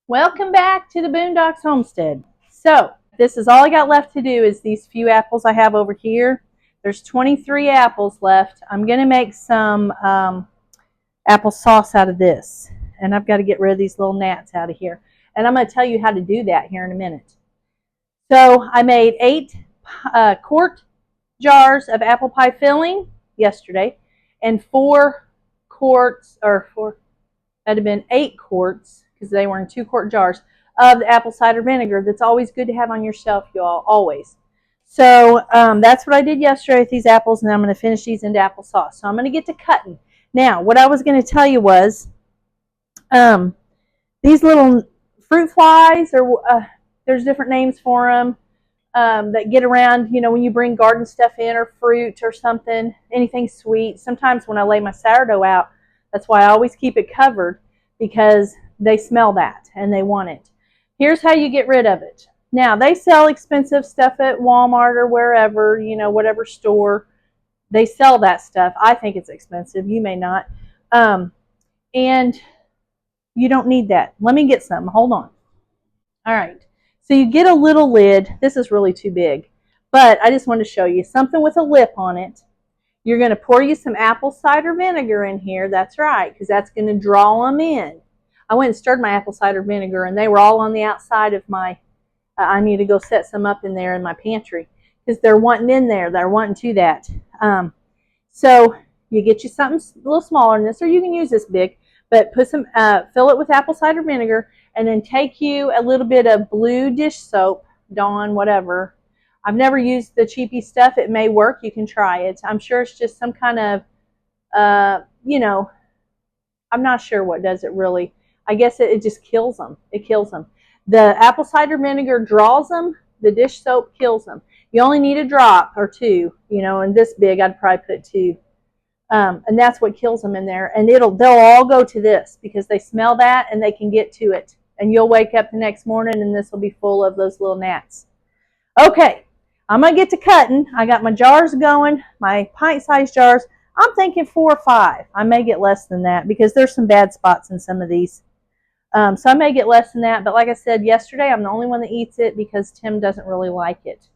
Welcome back to the Boondocks Homestead. So this is all I got left to do is these few apples I have over here. There's 23 apples left. I'm going to make some applesauce out of this. And I've got to get rid of these little gnats out of here. And I'm going to tell you how to do that here in a minute. So I made 8 quart jars of apple pie filling yesterday. And 4 quarts, or that'd have been 8 quarts, because they were in 2-quart jars, of the apple cider vinegar. That's always good to have on your shelf, y'all, always. So that's what I did yesterday with these apples, and I'm going to finish these into applesauce. So I'm going to get to cutting. Now, what I was going to tell you was these little fruit flies, or there's different names for them, that get around, you know, when you bring garden stuff in, or fruit or something, anything sweet. Sometimes when I lay my sourdough out, that's why I always keep it covered, because they smell that and they want it. Here's how you get rid of it. Now, they sell expensive stuff at Walmart or wherever, you know, whatever store. They sell that stuff. I think it's expensive. You may not. And you don't need that. Let me get some. Hold on. All right. So you get a little lid. This is really too big, but I just wanted to show you something with a lip on it. You're going to pour you some apple cider vinegar in here. That's right, because that's going to draw them in. I went and stirred my apple cider vinegar, and they were all on the outside of my, I need to go set some up in there in my pantry, because they're wanting in there. They're wanting to that. So you get you something a little smaller than this, or you can use this big, but put some, fill it with apple cider vinegar, and then take you a little bit of blue dish soap, Dawn, whatever. I've never used the cheapy stuff. It may work. You can try it. I'm sure it's just some kind of, you know, I'm not sure what does it really. I guess it just kills them. It kills them. The apple cider vinegar draws them. The dish soap kills them. You only need a drop or 2, you know, and this big I'd probably put 2. And that's what kills them in there. And they'll all go to this, because they smell that and they can get to it. And you'll wake up the next morning and this will be full of those little gnats. Okay, I'm going to get to cutting. I got my jars going, my pint-sized jars. I'm thinking 4 or 5. I may get less than that, because there's some bad spots in some of these. So I may get less than that. But like I said yesterday, I'm the only one that eats it, because Tim doesn't really like it.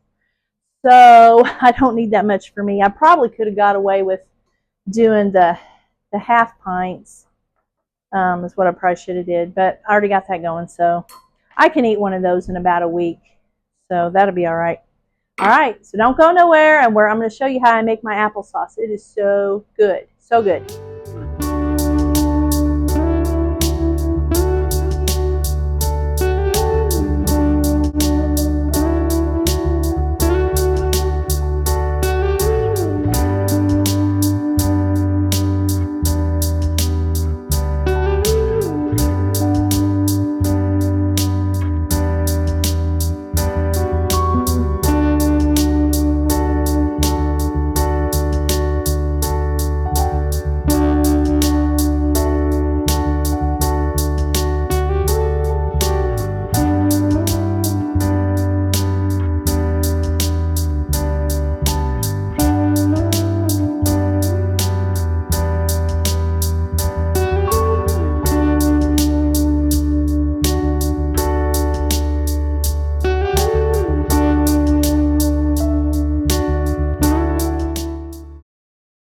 So I don't need that much for me. I probably could have got away with doing the half pints, is what I probably should have did, but I already got that going, so I can eat one of those in about a week, so that'll be all right. All right, so don't go nowhere, and I'm going to show you how I make my applesauce. It is so good, so good.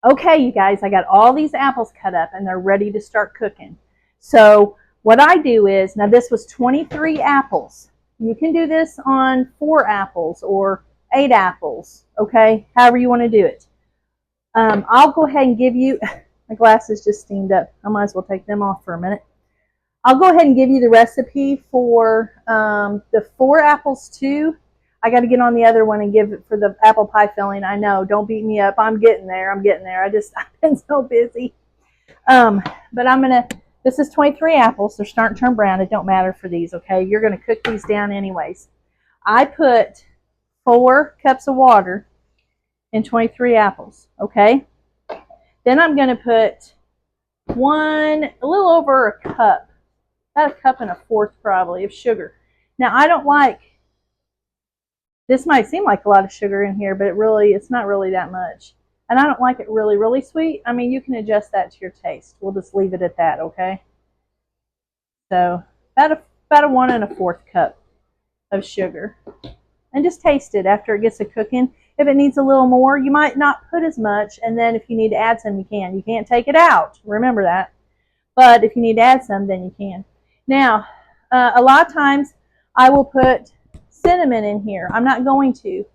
Okay, you guys, I got all these apples cut up and they're ready to start cooking. So what I do is, now this was 23 apples. You can do this on 4 apples or 8 apples, okay, however you want to do it. I'll go ahead and give you, my glasses just steamed up. I might as well take them off for a minute. I'll go ahead and give you the recipe for the 4 apples too. I got to get on the other one and give it for the apple pie filling. I know, don't beat me up. I'm getting there. I've been so busy. But I'm going to, this is 23 apples. They're starting to turn brown. It don't matter for these, okay? You're going to cook these down anyways. I put 4 cups of water in 23 apples, okay? Then I'm going to put a little over a cup, about a cup and a fourth probably, of sugar. Now, I don't like, this might seem like a lot of sugar in here, but it's not really that much. And I don't like it really, really sweet. I mean, you can adjust that to your taste. We'll just leave it at that, okay? So about a 1 1/4 cup of sugar. And just taste it after it gets to cooking. If it needs a little more, you might not put as much. And then if you need to add some, you can. You can't take it out. Remember that. But if you need to add some, then you can. Now, a lot of times I will put cinnamon in here. I'm not going to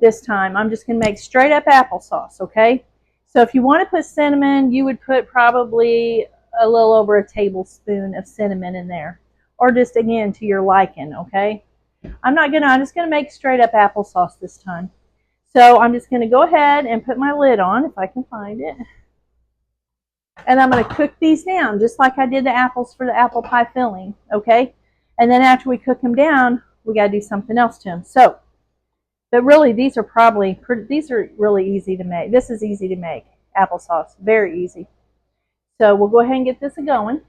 this time. I'm just going to make straight up applesauce, okay? So if you want to put cinnamon, you would put probably a little over a tablespoon of cinnamon in there. Or just, again, to your liking, okay? I'm just going to make straight up applesauce this time. So I'm just going to go ahead and put my lid on, if I can find it. And I'm going to cook these down, just like I did the apples for the apple pie filling, okay? And then after we cook them down, we got to do something else to them. So, but really, these are really easy to make. This is easy to make, applesauce, very easy. So we'll go ahead and get this going.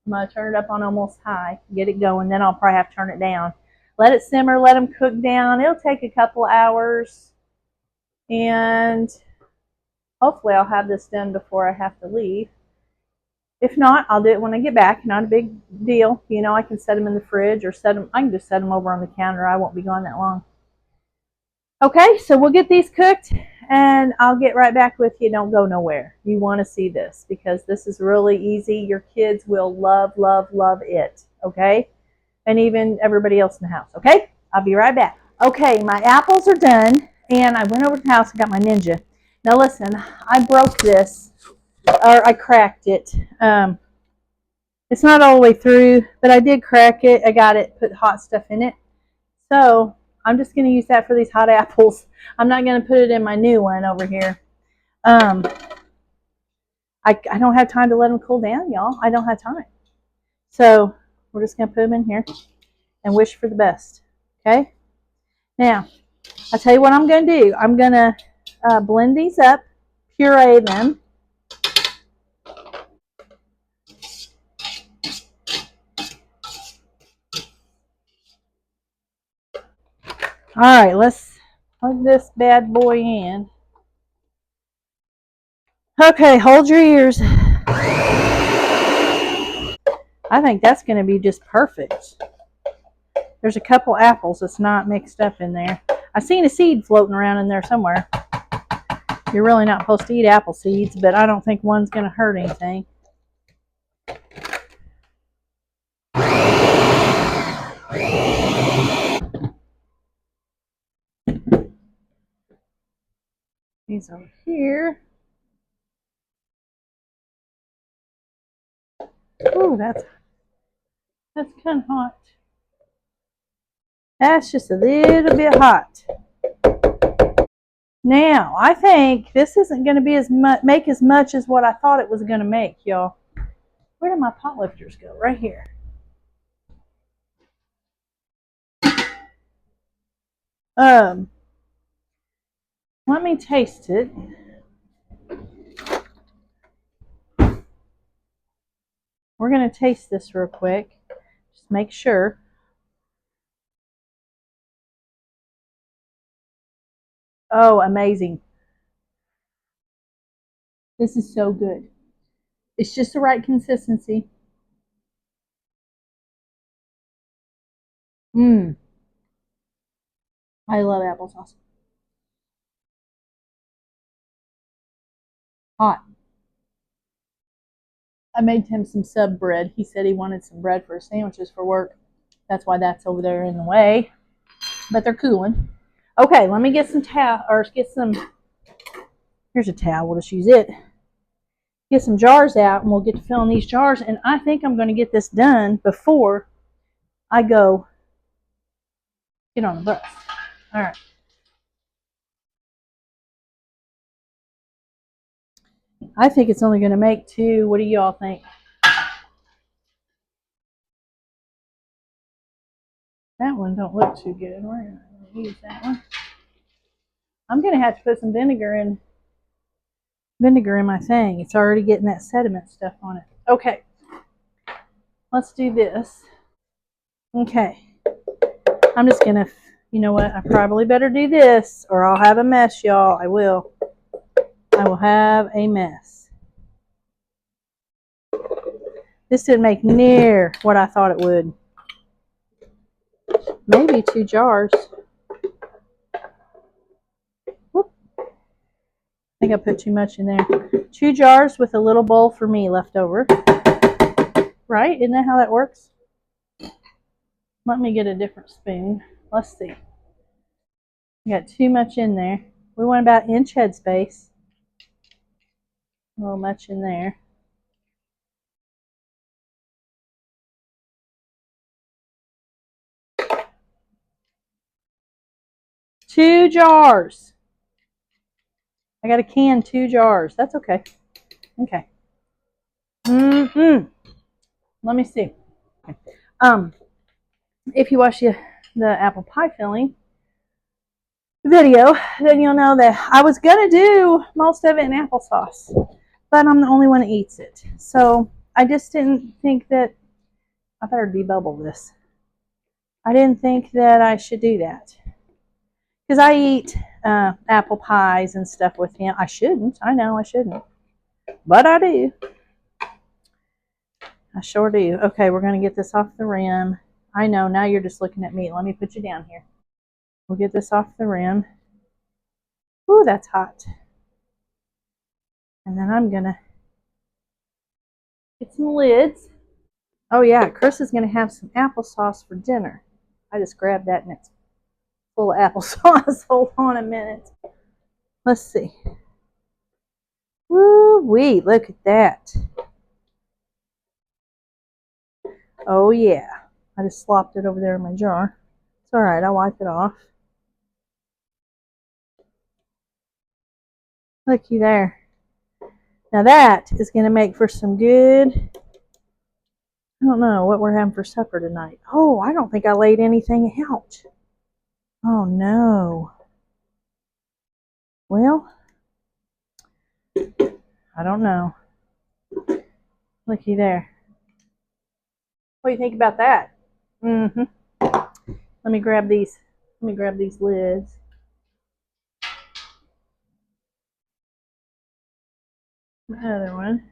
I'm going to turn it up on almost high, get it going, then I'll probably have to turn it down. Let it simmer, let them cook down. It'll take a couple hours, and hopefully I'll have this done before I have to leave. If not, I'll do it when I get back. Not a big deal. You know, I can set them in the fridge or I can just set them over on the counter. I won't be gone that long. Okay, so we'll get these cooked and I'll get right back with you. Don't go nowhere. You want to see this because this is really easy. Your kids will love, love, love it. Okay? And even everybody else in the house. Okay? I'll be right back. Okay, my apples are done and I went over to the house and got my Ninja. Now listen, I broke this, or I cracked it. It's not all the way through, but I did crack it. I got it, put hot stuff in it. So I'm just going to use that for these hot apples. I'm not going to put it in my new one over here. I don't have time to let them cool down, y'all. I don't have time. So we're just going to put them in here and wish for the best. Okay? Now, I'll tell you what I'm going to do. I'm going to blend these up, puree them. All right, let's plug this bad boy in. Okay, hold your ears. I think that's going to be just perfect. There's a couple apples that's not mixed up in there. I seen a seed floating around in there somewhere. You're really not supposed to eat apple seeds, but I don't think one's going to hurt anything. These over here. Ooh, that's kind of hot. That's just a little bit hot. Now, I think this isn't going to make as much as what I thought it was going to make, y'all. Where did my pot lifters go? Right here. Let me taste it. We're going to taste this real quick. Just make sure. Oh, amazing. This is so good. It's just the right consistency. Mmm. I love applesauce. Hot. I made him some sub bread. He said he wanted some bread for his sandwiches for work. That's why that's over there in the way. But they're cooling. Okay, let me get some towel, or get some, here's a towel, we'll just use it. Get some jars out and we'll get to filling these jars. And I think I'm going to get this done before I go get on the bus. All right. I think it's only going to make 2. What do y'all think? That one don't look too good. We're going to use that one. I'm going to have to put some vinegar in my thing. It's already getting that sediment stuff on it. Okay. Let's do this. Okay. I'm just going to, you know what? I probably better do this or I'll have a mess, y'all. I will. I will have a mess. This didn't make near what I thought it would. Maybe 2 jars. Whoop. I think I put too much in there. 2 jars with a little bowl for me left over. Right? Isn't that how that works? Let me get a different spoon. Let's see. I got too much in there. We want about inch headspace. A little much in there. Two jars. I got to can 2 jars. That's okay. Okay. Let me see. Okay. If you watch the apple pie filling video, then you'll know that I was gonna do most of it in applesauce, but I'm the only one that eats it. So I just didn't think that I better debubble this. I didn't think that I should do that because I eat apple pies and stuff with him. I shouldn't. I know I shouldn't, but I do. I sure do. Okay, we're gonna get this off the rim. I know, now you're just looking at me. Let me put you down here. We'll get this off the rim. Ooh, that's hot. And then I'm gonna get some lids. Oh yeah, Chris is gonna have some applesauce for dinner. I just grabbed that and it's full of applesauce. Hold on a minute. Let's see. Woo-wee, look at that. Oh yeah. I just slopped it over there in my jar. It's alright, I'll wipe it off. Looky there. Now that is going to make for some good, I don't know what we're having for supper tonight. Oh, I don't think I laid anything out. Oh no. Well, I don't know. Looky there. What do you think about that? Let me grab these. Let me grab these lids. The other one.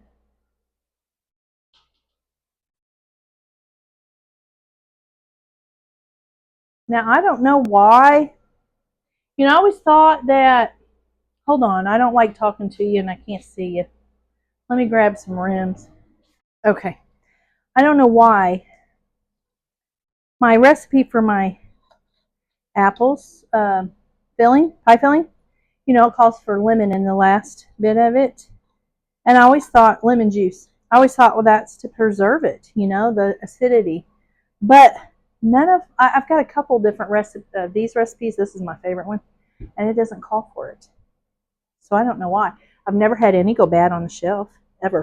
Now I don't know why. You know, I always thought that. Hold on, I don't like talking to you and I can't see you. Let me grab some rims. Okay. I don't know why. My recipe for my apples pie filling, you know, it calls for lemon in the last bit of it. And I always thought lemon juice. I always thought, well, that's to preserve it, you know, the acidity. But I've got a couple different these recipes. This is my favorite one, and it doesn't call for it. So I don't know why. I've never had any go bad on the shelf, ever.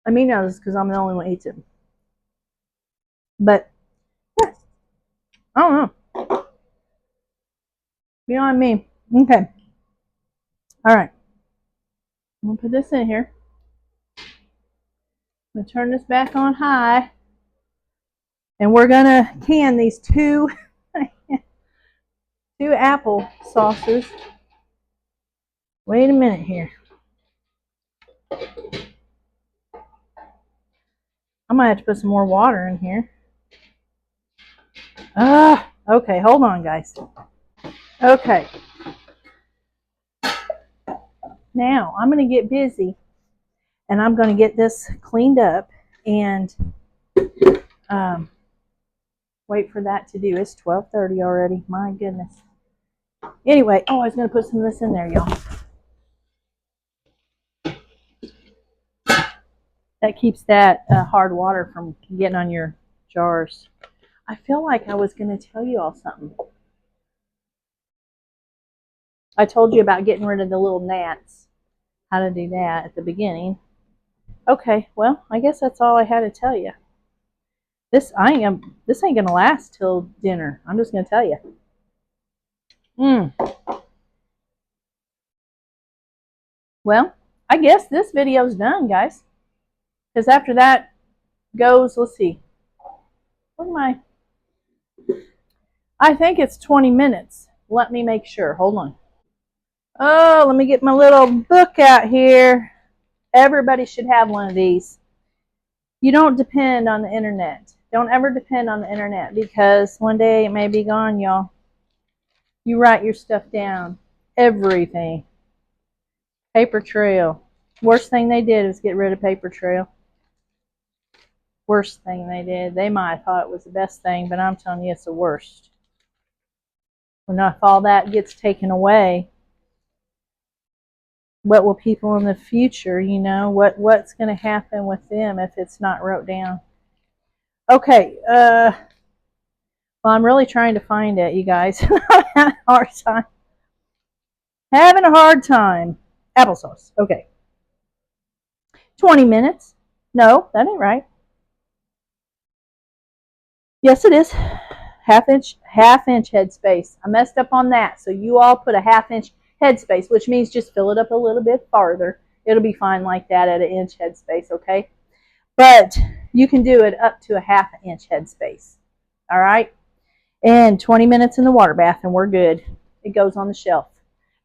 I mean, no, it's because I'm the only one who eats it. But, yeah, I don't know. You know what I mean? Okay. All right. I'm going to put this in here. I'm going to turn this back on high. And we're going to can these two apple sauces. Wait a minute here. I might have to put some more water in here. Okay, hold on, guys. Okay. Now, I'm going to get busy, and I'm going to get this cleaned up and wait for that to do. It's 12:30 already. My goodness. Anyway, I was going to put some of this in there, y'all. That keeps that hard water from getting on your jars. I feel like I was going to tell you all something. I told you about getting rid of the little gnats. How to do that at the beginning. Okay, well, I guess that's all I had to tell you. This ain't gonna last till dinner. I'm just gonna tell you. Well, I guess this video's done, guys. Because after that goes, let's see. What am I? I think it's 20 minutes. Let me make sure. Hold on. Oh, let me get my little book out here. Everybody should have one of these. You don't depend on the internet. Don't ever depend on the internet because one day it may be gone, y'all. You write your stuff down. Everything. Paper trail. Worst thing they did was get rid of paper trail. Worst thing they did. They might have thought it was the best thing, but I'm telling you it's the worst. When if all that gets taken away, what will people in the future, what's going to happen with them if it's not wrote down? Okay, well, I'm really trying to find it, you guys. I'm having a hard time. Having a hard time. Applesauce. Okay. 20 minutes. No, that ain't right. Yes, it is. Half inch headspace. I messed up on that. So you all put a half-inch headspace, which means just fill it up a little bit farther. It'll be fine like that at an inch headspace, okay? But you can do it up to a half-inch headspace. All right? And 20 minutes in the water bath, and we're good. It goes on the shelf.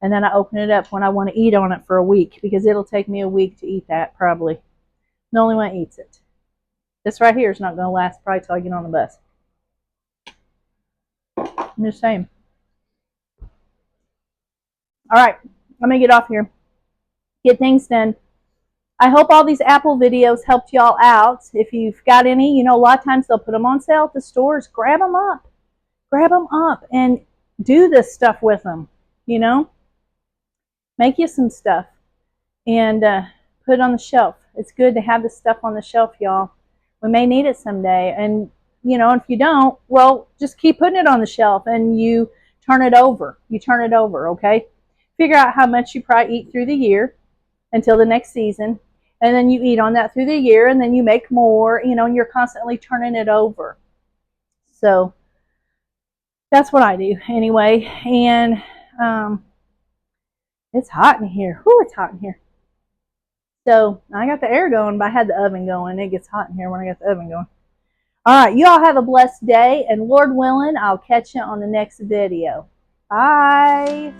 And then I open it up when I want to eat on it for a week, because it'll take me a week to eat that, probably. The only one eats it. This right here is not going to last probably till I get on the bus. I'm just saying. All right, I'm going to get off here. Get things done. I hope all these Apple videos helped y'all out. If you've got any, a lot of times they'll put them on sale at the stores. Grab them up. Grab them up and do this stuff with them, Make you some stuff and put it on the shelf. It's good to have this stuff on the shelf, y'all. We may need it someday. And, if you don't, well, just keep putting it on the shelf and you turn it over. You turn it over, okay? Figure out how much you probably eat through the year until the next season. And then you eat on that through the year, and then you make more, and you're constantly turning it over. So that's what I do anyway. And it's hot in here. Whew, it's hot in here. So I got the air going, but I had the oven going. It gets hot in here when I got the oven going. All right, you all have a blessed day, and Lord willing, I'll catch you on the next video. Bye.